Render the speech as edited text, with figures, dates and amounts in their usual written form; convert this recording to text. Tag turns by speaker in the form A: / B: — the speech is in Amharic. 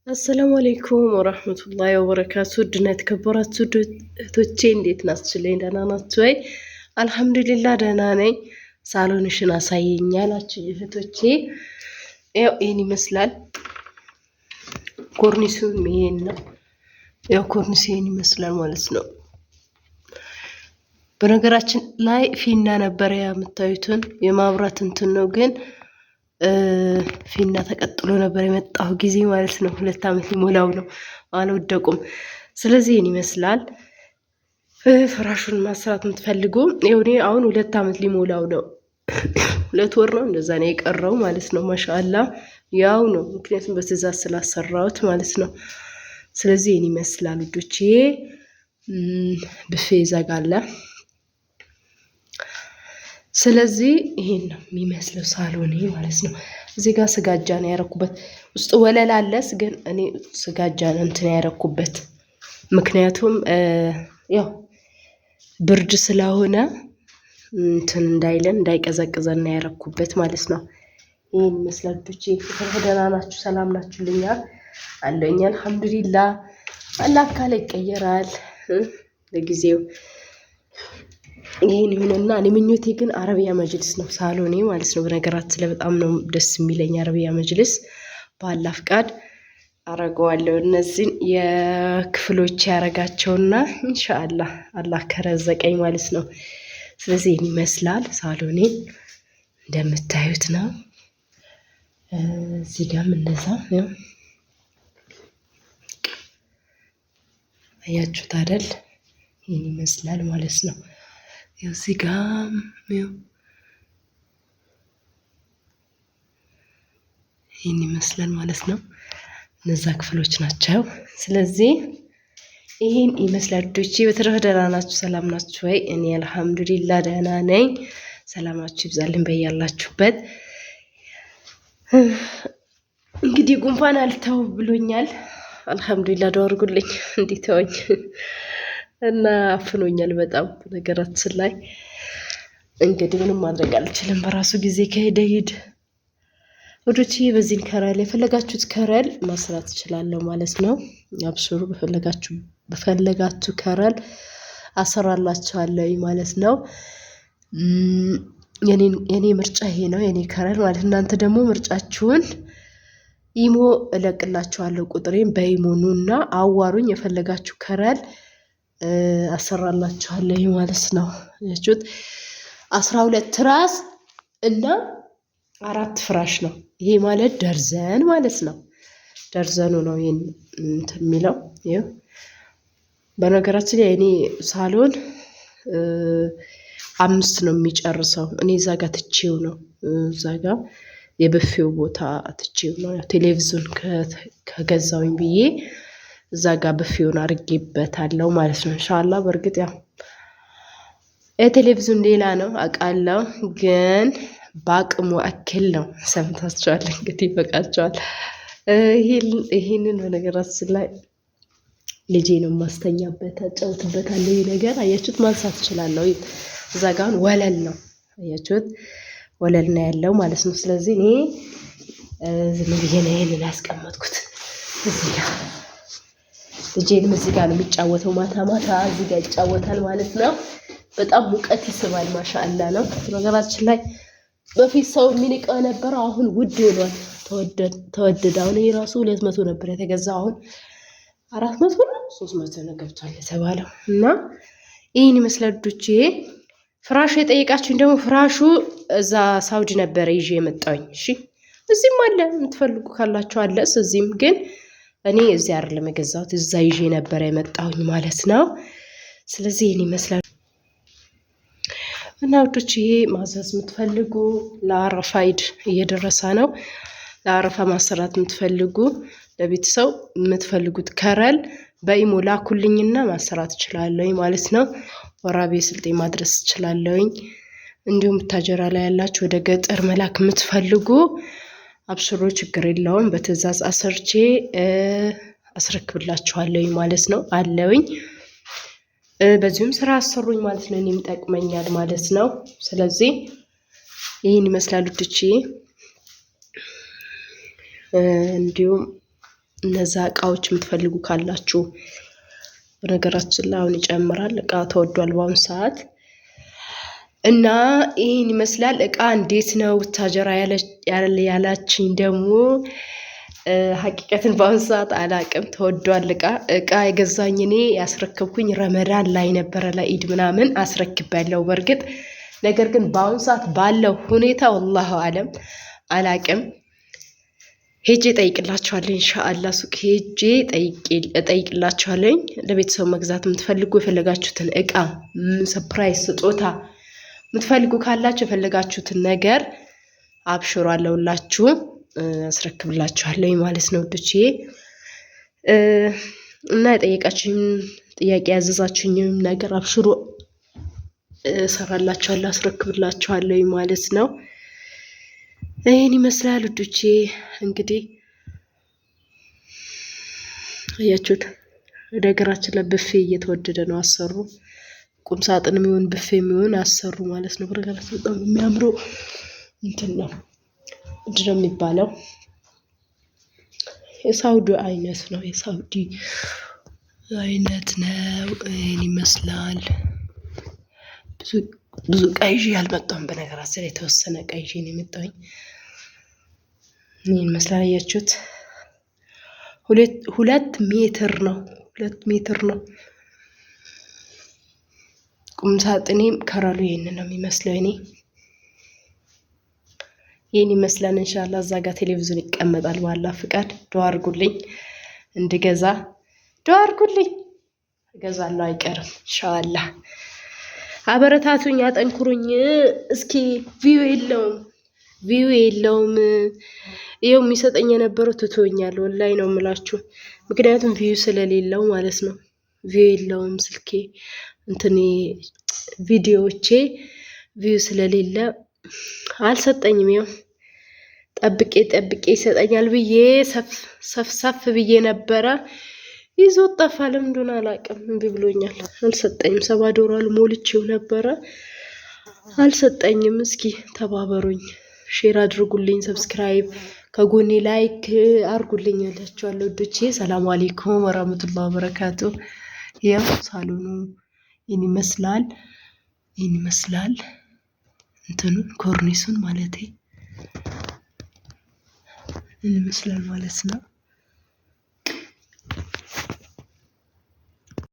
A: አሰላሙ አለይኩም ወራህመቱላሂ ወበረካቱ። ድና የተከበራችሁ እህቶቼ እንዴት ናችሁ? ደህና ናችሁ ወይ? አልሐምዱሊላህ ደህና ነኝ። ሳሎንሽን አሳየኝ ያላችሁ እህቶቼ ያው ይሄን ይመስላል። ኮርኒሱም ይሄን ነው። ያው ኮርኒሱ ይሄን ይመስላል ማለት ነው። በነገራችን ላይ ፊና ነበር የምታዩትን የማብራት እንትን ነው ግን ፊና ተቀጥሎ ነበር የመጣው ጊዜ ማለት ነው። 2 አመት ሊሞላው ነው። አልወደቁም። ስለዚህ ይሄን ይመስላል። ፍራሹን ማሰራት የምትፈልጉ እኔ አሁን 2 አመት ሊሞላው ነው። 2 ወር ነው እንደዛ ነው የቀረው ማለት ነው። ማሻአላ ያው ነው ምክንያቱም በትዕዛዝ ስላሰራሁት ማለት ነው። ስለዚህ ይሄን ይመስላል ውዶቼ። ብፌ ዘጋለ። ስለዚህ ይሄን ነው የሚመስለው ሳሎኔ ማለት ነው። እዚህ ጋር ስጋጃ ነው ያረኩበት። ውስጥ ወለል አለስ ግን እኔ ስጋጃ ነው እንትን ያረኩበት ምክንያቱም ያው ብርድ ስለሆነ እንትን እንዳይለን እንዳይቀዘቅዘን ነው ያረኩበት ማለት ነው። ይሄን ይመስላል ብቻ። ደህና ናችሁ? ሰላም ናችሁልኛ? አለኝ አልሐምዱሊላህ። አላህ ካለ ይቀየራል ለጊዜው። ይሄን ይሁንና እኔ ምኞቴ ግን አረቢያ መጅልስ ነው ሳሎኔ ማለት ነው። በነገራችን ላይ በጣም ነው ደስ የሚለኝ አረቢያ መጅልስ። በአላህ ፍቃድ አረጋዋለሁ። እነዚህን የክፍሎች ያረጋቸውና ኢንሻአላህ አላህ ከረዘቀኝ ማለት ነው። ስለዚህ ይሄን ይመስላል ሳሎኔ እንደምታዩት ነው። እዚህ ጋርም እንደዛ ነው። አያችሁት አይደል? ይሄን ይመስላል ማለት ነው። እዚህ ጋር ይሄን ይመስላል ማለት ነው። እነዛ ክፍሎች ናቸው። ስለዚህ ይሄን ይመስላል ልጆቼ። በተረፈ ደህና ናችሁ? ሰላም ናችሁ ወይ? እኔ አልሐምዱሊላህ ደህና ነኝ። ሰላማችሁ ይብዛልኝ በያላችሁበት። እንግዲህ ጉንፋን አልተው ብሎኛል። አልሐምዱሊላህ ዱአ አድርጉልኝ እንዲተወኝ እና አፍኖኛል በጣም ነገራችን ላይ እንግዲህ ምንም ማድረግ አልችልም። በራሱ ጊዜ ከሄደ ሂድ ወዶቼ። በዚህን ከረል የፈለጋችሁት ከረል ማስራት እችላለሁ ማለት ነው። አብሽሩ። በፈለጋችሁ ከረል አሰራላችኋለሁ ማለት ነው። የኔ ምርጫ ይሄ ነው የኔ ከረል ማለት። እናንተ ደግሞ ምርጫችሁን ኢሞ እለቅላችኋለሁ። ቁጥሬን በኢሞኑና አዋሩኝ። የፈለጋችሁ ከረል አሰራላችኋለሁ ማለት ነው። ያችሁት 12 ትራስ እና 4 ፍራሽ ነው። ይሄ ማለት ደርዘን ማለት ነው። ደርዘኑ ነው ይሄን እንትን የሚለው ይሄ። በነገራችን ላይ እኔ ሳሎን 5 ነው የሚጨርሰው። እኔ እዛ ጋር ትቼው ነው እዛ ጋር የብፌው ቦታ ትቼው ነው። ቴሌቪዥን ከገዛውኝ ብዬ እዛ ጋር ብፌውን አድርጌበታለሁ ማለት ነው። ኢንሻአላህ በእርግጥ ያው የቴሌቪዥን ሌላ ነው አውቃለሁ፣ ግን በአቅሙ አክል ነው። ሰምታችኋል እንግዲህ ይበቃችኋል። ይሄንን በነገራችን ላይ ልጄ ነው ማስተኛበት፣ አጫውትበታለሁ። ይሄ ነገር አያችሁት ማንሳት እችላለሁ። እዛ ጋር ወለል ነው አያችሁት፣ ወለል ነው ያለው ማለት ነው። ስለዚህ እኔ ዝም ብዬ ነው ይሄንን ያስቀመጥኩት እዚህ ጋር። ልጄንም እዚህ ጋር ነው የሚጫወተው። ማታ ማታ እዚህ ጋር ይጫወታል ማለት ነው። በጣም ሙቀት ይስባል። ማሻአላ ነው። ነገራችን ላይ በፊት ሰው የሚንቀው ነበር፣ አሁን ውድ ሆኗል። ተወደደ። አሁን ይሄ ራሱ 200 ነበር የተገዛው፣ አሁን 400 ነው 300 ነው ገብቷል የተባለው። እና ይሄን ይመስላል ልጆቼ። ፍራሹ የጠየቃችሁኝ ደግሞ ፍራሹ እዛ ሳውዲ ነበረ ይዤ የመጣሁኝ። እሺ እዚህም አለ የምትፈልጉ ካላችሁ አለ። እዚህም ግን እኔ እዚህ አይደለም የገዛሁት፣ እዛ ይዤ ነበር የመጣሁኝ ማለት ነው። ስለዚህ ይሄን ይመስላል እና ውዶች፣ ይሄ ማዘዝ የምትፈልጉ ለአረፋ ኢድ እየደረሰ ነው። ለአረፋ ማሰራት የምትፈልጉ ለቤተሰብ የምትፈልጉት ከረል በኢሞ ላኩልኝና ማሰራት እችላለሁኝ ማለት ነው። ወራቤ ስልጤ ማድረስ እችላለሁኝ። እንዲሁም ታጀራ ላይ ያላችሁ ወደ ገጠር መላክ የምትፈልጉ አብሽሮ ችግር የለውም። በትዕዛዝ አሰርቼ አስረክብላችኋለሁኝ ማለት ነው አለውኝ። በዚሁም ስራ አሰሩኝ ማለት ነው። እኔም ጠቅመኛል ማለት ነው። ስለዚህ ይሄን ይመስላል ውዶቼ። እንዲሁም እነዛ እቃዎች የምትፈልጉ ካላችሁ በነገራችን ላይ አሁን ይጨምራል። እቃ ተወዷል በአሁኑ ሰዓት እና ይህን ይመስላል። እቃ እንዴት ነው ታጀራ ያላችኝ ደግሞ ሀቂቀትን በአሁኑ ሰዓት አላቅም። ተወዷል እቃ የገዛኝ እኔ ያስረከብኩኝ ረመዳን ላይ ነበረ ለኢድ ምናምን አስረክቤያለሁ በእርግጥ ነገር ግን በአሁኑ ሰዓት ባለው ሁኔታ ወላሁ አለም አላቅም። ሄጄ ጠይቅላችኋለሁ ኢንሻአላህ ሱቅ ሄጄ ጠይቅላችኋለሁ። ለቤተሰብ መግዛት የምትፈልጉ የፈለጋችሁትን እቃ ሰርፕራይዝ ስጦታ የምትፈልጉ ካላችሁ የፈለጋችሁትን ነገር አብሽሩ አለሁላችሁ አስረክብላችኋለሁ ማለት ነው ውዶቼ። እና የጠየቃችሁኝ ጥያቄ ያዘዛችሁኝም ነገር አብሽሩ እሰራላችኋለሁ አስረክብላችኋለሁ ማለት ነው። ይህን ይመስላል ውዶቼ። እንግዲህ አያችሁት ነገራችን ላይ ብፌ እየተወደደ ነው። አሰሩ ቁም ሳጥን የሚሆን ብፌ የሚሆን አሰሩ ማለት ነው። በነገራችን በጣም የሚያምረው እንትን ነው ምንድን ነው የሚባለው? የሳውዲ አይነት ነው። የሳውዲ አይነት ነው። ይህን ይመስላል። ብዙ ቀይ ያልመጣም በነገራችን ላይ የተወሰነ ቀይ ነው የመጣኝ። ይህን ይመስላል። አያችሁት 2 ሜትር ነው። 2 ሜትር ነው። ቁም ሳጥኔም ከረሉ ይሄንን ነው የሚመስለው። ይሄን ይመስላል። ኢንሻአላህ እዛ ጋር ቴሌቪዥን ይቀመጣል። ባላ ፍቃድ ዱአ አድርጉልኝ እንድገዛ ዱአ አድርጉልኝ። እገዛለሁ አይቀርም ኢንሻአላህ። አበረታቱኝ፣ አጠንክሩኝ። እስኪ ቪው የለውም ይሄው የሚሰጠኝ የነበረው ትቶኛል። ወላሂ ነው የምላችሁ። ምክንያቱም ቪው ስለሌለው ማለት ነው። ቪው የለውም ስልኬ እንትኔ ቪዲዮዎቼ ቪው ስለሌለ አልሰጠኝም። ይኸው ጠብቄ ይሰጠኛል ብዬ ሰፍ ብዬ ነበረ። ይዞት ጠፋ። ለምንድን አላውቅም። እምቢ ብሎኛል። አልሰጠኝም። $7 ሞልቼው ነበረ አልሰጠኝም። እስኪ ተባበሩኝ፣ ሼር አድርጉልኝ፣ ሰብስክራይብ ከጎኔ ላይክ አድርጉልኝ እላችኋለሁ ውዶቼ። ሰላም አለይኩም ወራህመቱላሂ ወበረካቱ። ያው ሳሎኑ ይህን ይመስላል እንትኑ ኮርኒሱን ማለቴ ይህን ይመስላል ማለት ነው።